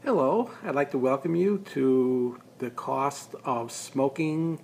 Hello, I'd like to welcome you to the cost of smoking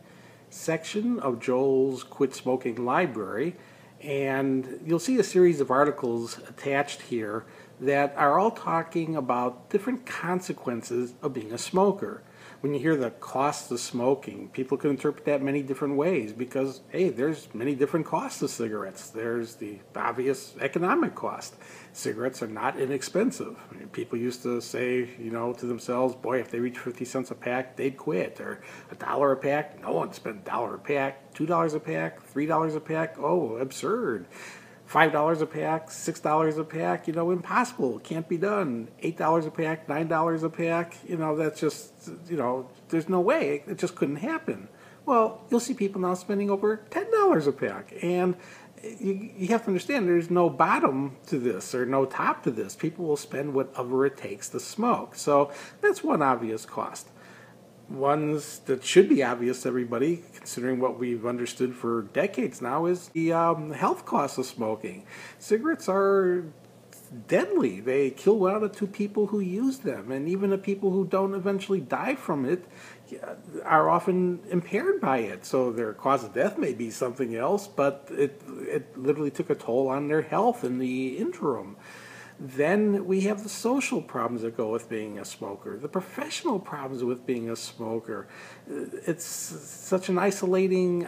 section of Joel's Quit Smoking Library. And you'll see a series of articles attached here that are all talking about different consequences of being a smoker. When you hear the cost of smoking, people can interpret that many different ways because, hey, there's many different costs of cigarettes. There's the obvious economic cost. Cigarettes are not inexpensive. I mean, people used to say, to themselves, boy, if they reach 50 cents a pack, they'd quit. Or $1 a pack, no one spent $1 a pack. $2 a pack, $3 a pack, oh, absurd. $5 a pack, $6 a pack, impossible, can't be done. $8 a pack, $9 a pack, that's just, there's no way, it just couldn't happen. Well, you'll see people now spending over $10 a pack, and you have to understand there's no bottom to this or no top to this. People will spend whatever it takes to smoke. So that's one obvious cost. Ones that should be obvious to everybody, considering what we've understood for decades now, is the health costs of smoking. Cigarettes are deadly. They kill 1 out of 2 people who use them, and even the people who don't eventually die from it are often impaired by it. So their cause of death may be something else, but it literally took a toll on their health in the interim. Then we have the social problems that go with being a smoker, the professional problems with being a smoker. It's such an isolating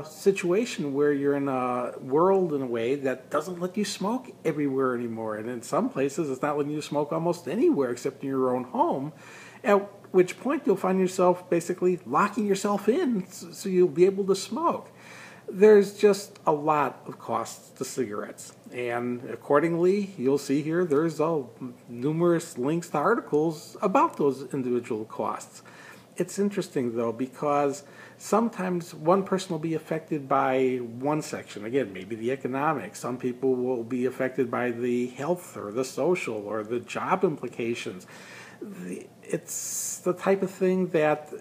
situation where you're in a world in a way that doesn't let you smoke everywhere anymore. And in some places, it's not letting you smoke almost anywhere except in your own home, at which point you'll find yourself basically locking yourself in so you'll be able to smoke. There's just a lot of costs to cigarettes, and accordingly, you'll see here there's numerous links to articles about those individual costs. It's interesting, though, because sometimes one person will be affected by one section. Again, maybe the economics. Some people will be affected by the health or the social or the job implications. It's the type of thing that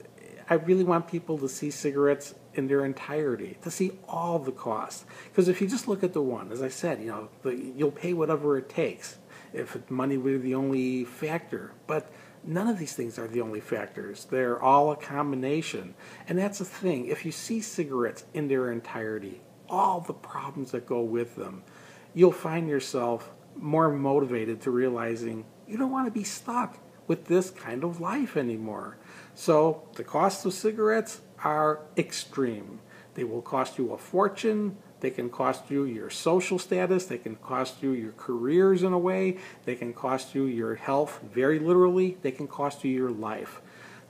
I really want people to see cigarettes in their entirety, to see all the costs. Because if you just look at the one, as I said, you'll pay whatever it takes if money were the only factor. But none of these things are the only factors. They're all a combination. And that's the thing. If you see cigarettes in their entirety, all the problems that go with them, you'll find yourself more motivated to realizing you don't want to be stuck with this kind of life anymore. So the costs of cigarettes are extreme. They will cost you a fortune. They can cost you your social status. They can cost you your careers in a way. They can cost you your health, very literally. They can cost you your life.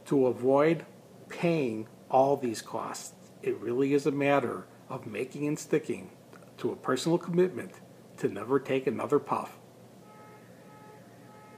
To avoid paying all these costs, it really is a matter of making and sticking to a personal commitment to never take another puff.